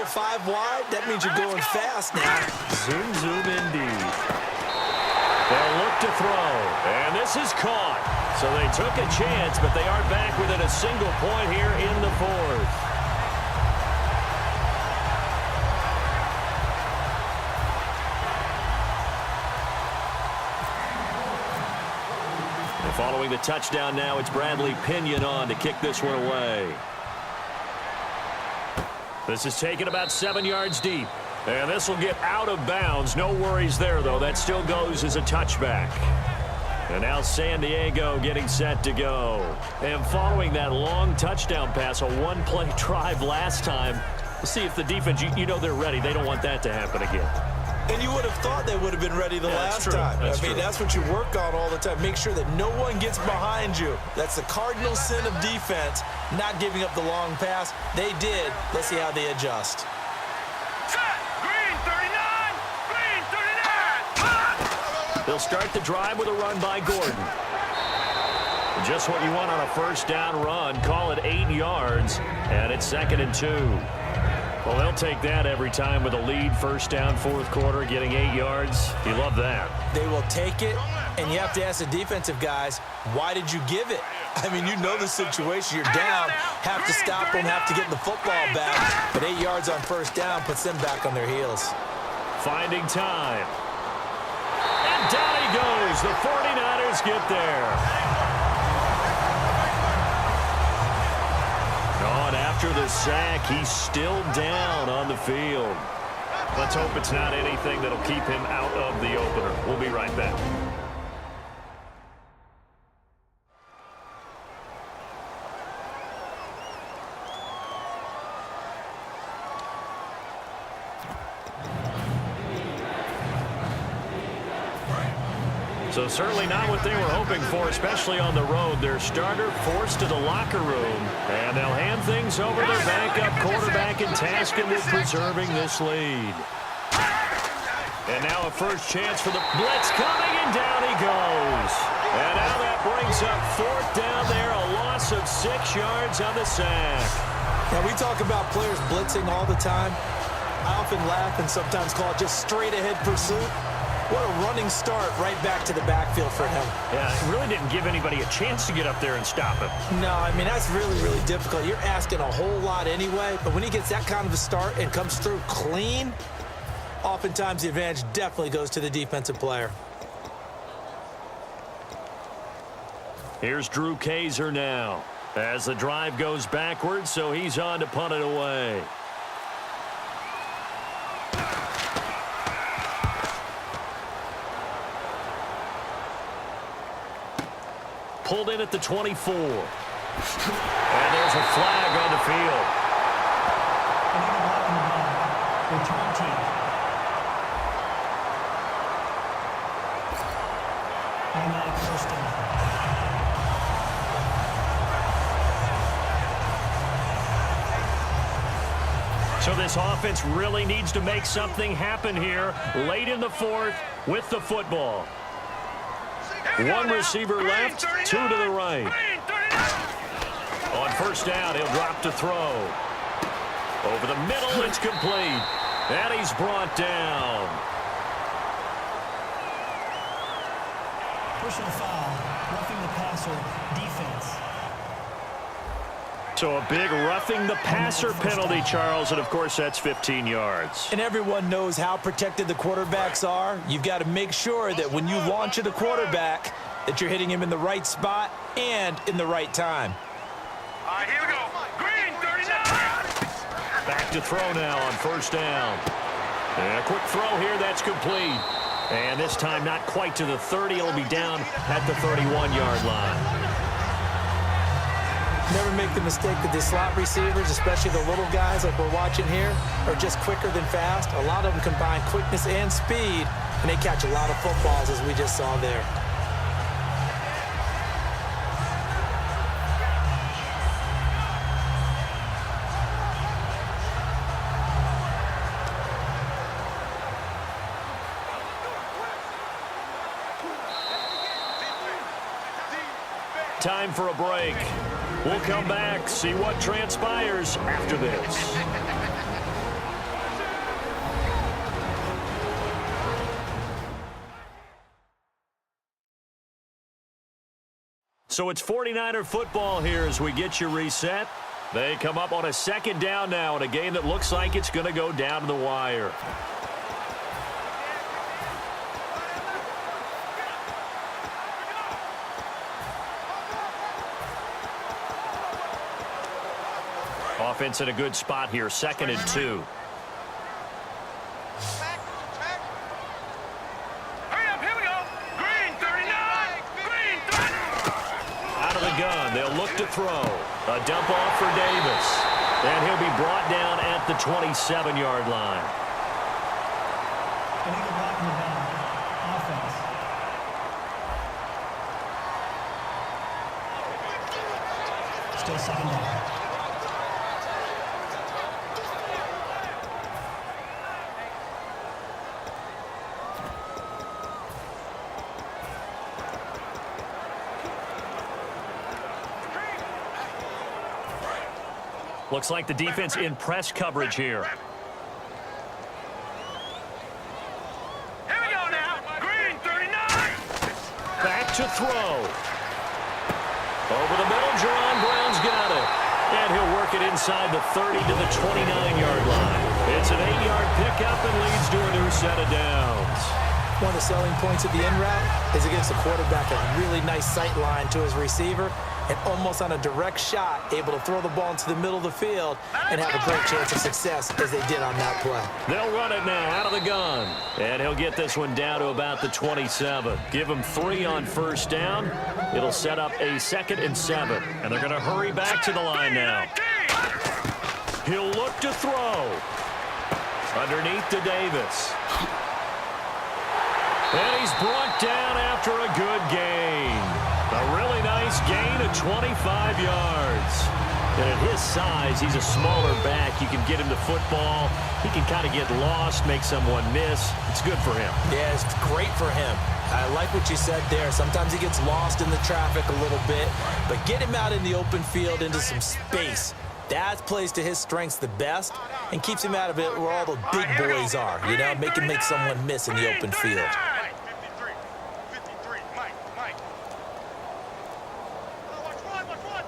go 5 wide, that means you're going fast now. Zoom indeed. They'll look to throw, and this is caught. So they took a chance, but they are back within a single point here in the fourth. And following the touchdown now, it's Bradley Pinion on to kick this one away. This is taken about 7 yards deep. And this will get out of bounds. No worries there, though. That still goes as a touchback. And now San Diego getting set to go. And following that long touchdown pass, a one-play drive last time, we'll see if the defense, you know they're ready. They don't want that to happen again. And you would have thought they would have been ready the last time. That's what you work on all the time. Make sure that no one gets behind you. That's the cardinal sin of defense, not giving up the long pass. They did. Let's see how they adjust. They'll start the drive with a run by Gordon. Just what you want on a first down run. Call it 8 yards, and it's 2nd and 2. Well, they'll take that every time with a lead. First down, fourth quarter, getting 8 yards. You love that. They will take it, and you have to ask the defensive guys, why did you give it? I mean, you know the situation. You're down, have to stop them, have to get the football back. But 8 yards on first down puts them back on their heels. Finding time. And down he goes. The 49ers get there. And after the sack, he's still down on the field. Let's hope it's not anything that'll keep him out of the opener. We'll be right back. So certainly not what they were hoping for, especially on the road. Their starter forced to the locker room, and they'll hand things over their backup quarterback and task him with preserving this lead. And now a first chance for the blitz coming, and down he goes. And now that brings up 4th down there, a loss of 6 yards on the sack. Now we talk about players blitzing all the time. I often laugh and sometimes call it just straight ahead pursuit. What a running start right back to the backfield for him. Yeah, it really didn't give anybody a chance to get up there and stop him. No, I mean, that's really, really difficult. You're asking a whole lot anyway, but when he gets that kind of a start and comes through clean, oftentimes the advantage definitely goes to the defensive player. Here's Drew Kaiser now as the drive goes backwards, so he's on to punt it away. Pulled in at the 24. And there's a flag on the field. Return team. Automatic first down. So this offense really needs to make something happen here late in the fourth with the football. One receiver left, 2 to the right. On first down, he'll drop to throw. Over the middle, it's complete. And he's brought down. Personal foul, roughing the passer, defense. So a big roughing the passer penalty, Charles, and of course that's 15 yards. And everyone knows how protected the quarterbacks are. You've got to make sure that when you launch at a quarterback that you're hitting him in the right spot and in the right time. All right, here we go. Green, 39. Back to throw now on first down. And a quick throw here, that's complete. And this time not quite to the 30. It'll be down at the 31-yard line. Never make the mistake that the slot receivers, especially the little guys like we're watching here, are just quicker than fast. A lot of them combine quickness and speed, and they catch a lot of footballs, as we just saw there. Time for a break. We'll come back, see what transpires after this. So it's 49er football here as we get you reset. They come up on a second down now in a game that looks like it's going to go down to the wire. Offense in a good spot here, 2nd and 2. Hurry up, here we go. Green 39. Green 30. Out of the gun, they'll look to throw. A dump off for Davis. And he'll be brought down at the 27-yard line. Illegal blocking the down. Offense. Still 2nd down. Looks like the defense in press coverage here. Here we go now. Green 39. Back to throw. Over the middle, Jerron Brown's got it. And he'll work it inside the 30 to the 29-yard line. It's an 8-yard pickup and leads to a new set of downs. One of the selling points of the in route is against the quarterback, a really nice sight line to his receiver, and almost on a direct shot, able to throw the ball into the middle of the field and have a great chance of success as they did on that play. They'll run it now out of the gun. And he'll get this one down to about the 27. Give him 3 on first down. It'll set up a 2nd and 7. And they're going to hurry back to the line now. He'll look to throw. Underneath to Davis. And he's brought down after a good gain. A really nice gain of 25 yards. And at his size, he's a smaller back. You can get him the football. He can kind of get lost, make someone miss. It's good for him. Yeah, it's great for him. I like what you said there. Sometimes he gets lost in the traffic a little bit, but get him out in the open field into some space. That plays to his strengths the best and keeps him out of it where all the big boys are, you know, make someone miss in the open field. 53, Mike. Watch one.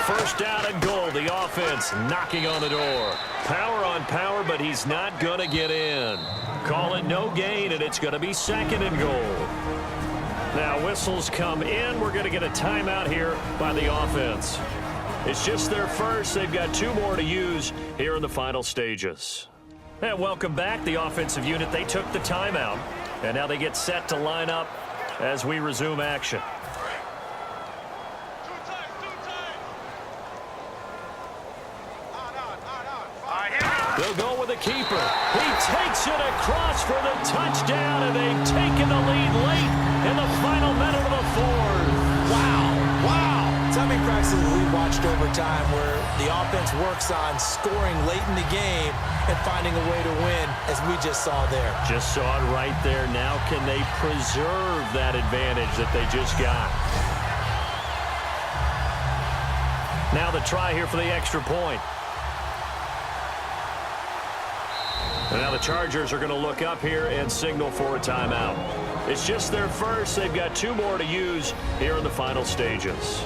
First down and goal. The offense knocking on the door. Power on power, but he's not going to get in. Call it no gain, and it's going to be 2nd and goal. Now whistles come in. We're going to get a timeout here by the offense. It's just their first. They've got 2 more to use here in the final stages. And welcome back. The offensive unit, they took the timeout. And now they get set to line up as we resume action. They'll go with a keeper. He takes it across for the touchdown, and they've taken the lead late in the final minute of the 4th. Wow. Timing practices we watched over time where the offense works on scoring late in the game and finding a way to win, as we just saw there. Just saw it right there. Now can they preserve that advantage that they just got? Now the try here for the extra point. And now the Chargers are going to look up here and signal for a timeout. It's just their first. They've got 2 more to use here in the final stages.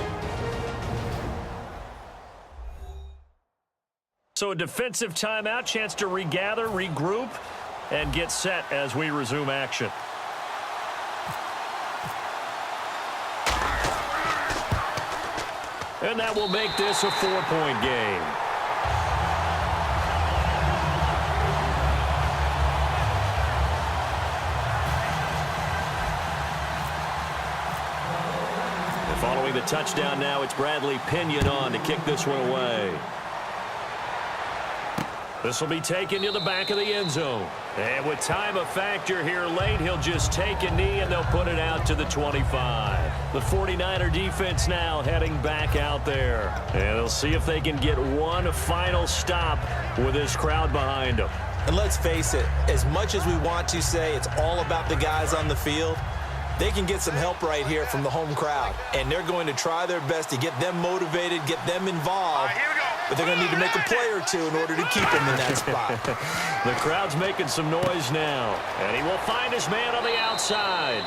So a defensive timeout, chance to regather, regroup, and get set as we resume action. And that will make this a 4-point game. Following the touchdown now, it's Bradley Pinion on to kick this one away. This will be taken to the back of the end zone. And with time a factor here late, he'll just take a knee and they'll put it out to the 25. The 49er defense now heading back out there. And they'll see if they can get one final stop with this crowd behind them. And let's face it, as much as we want to say it's all about the guys on the field, they can get some help right here from the home crowd. And they're going to try their best to get them motivated, get them involved. Here we go. but they're going to need to make a play or two in order to keep him in that spot. The crowd's making some noise now, and he will find his man on the outside.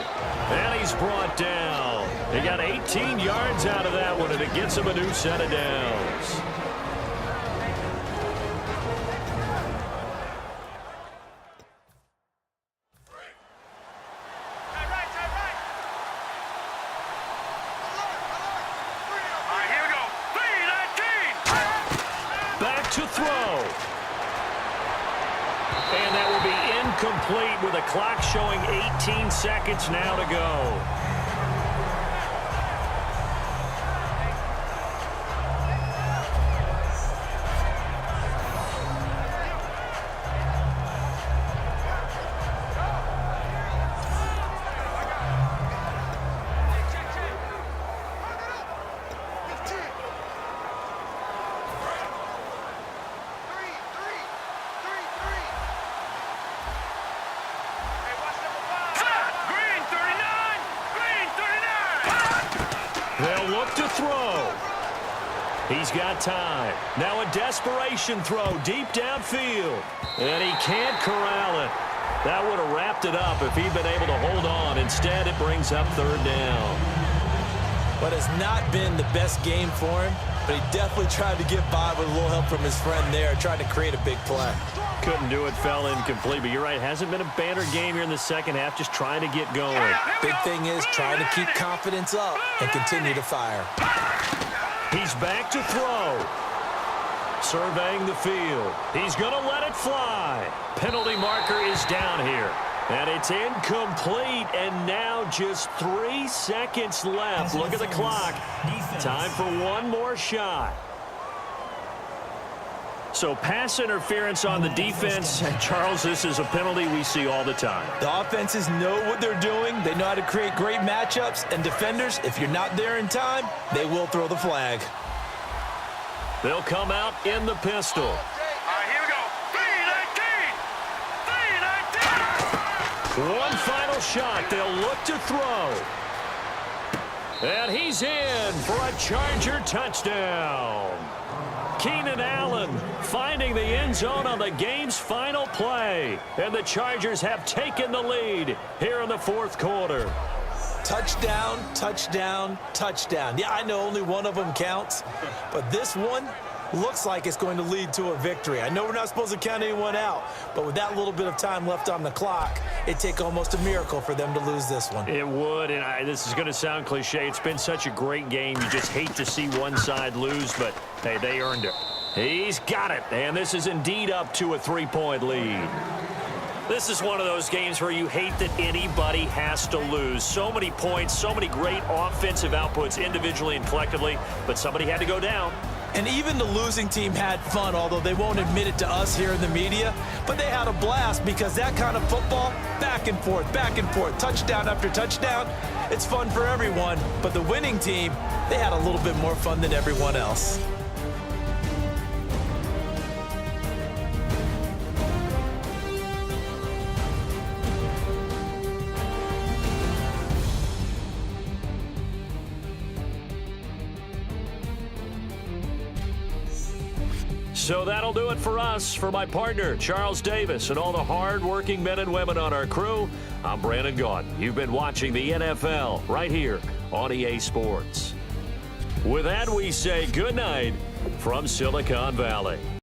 And he's brought down. He got 18 yards out of that one, and it gets him a new set of downs. To throw. And that will be incomplete with the clock showing 18 seconds now to go. They'll look to throw. He's got time. Now a desperation throw deep downfield. And he can't corral it. That would have wrapped it up if he'd been able to hold on. Instead, it brings up third down. But it's not been the best game for him, but he definitely tried to get by with a little help from his friend there, trying to create a big play. Couldn't do it, fell incomplete, but you're right. Hasn't been a banner game here in the second half, just trying to get going. Big thing is trying to keep confidence up and continue to fire. He's back to throw. Surveying the field. He's going to let it fly. Penalty marker is down here. And it's incomplete, and now just 3 seconds left. Look at the clock. Time for one more shot. So pass interference on the defense. Charles, this is a penalty we see all the time. The offenses know what they're doing. They know how to create great matchups. And defenders, if you're not there in time, they will throw the flag. They'll come out in the pistol. Here we go. 3-19. One final shot. They'll look to throw. And he's in for a Charger touchdown. Keenan Allen finding the end zone on the game's final play. And the Chargers have taken the lead here in the fourth quarter. Touchdown, touchdown, touchdown. Yeah, I know only one of them counts, but this one looks like it's going to lead to a victory. I know we're not supposed to count anyone out, but with that little bit of time left on the clock, it'd take almost a miracle for them to lose this one. It would, and this is going to sound cliche. It's been such a great game. You just hate to see one side lose, but, hey, they earned it. He's got it, and this is indeed up to a 3-point lead. This is one of those games where you hate that anybody has to lose. So many points, so many great offensive outputs individually and collectively, but somebody had to go down. And even the losing team had fun, although they won't admit it to us here in the media. But they had a blast because that kind of football, back and forth, touchdown after touchdown, it's fun for everyone. But the winning team, they had a little bit more fun than everyone else. So that'll do it for us. For my partner, Charles Davis, and all the hard-working men and women on our crew, I'm Brandon Gaudin. You've been watching the NFL right here on EA Sports. With that, we say good night from Silicon Valley.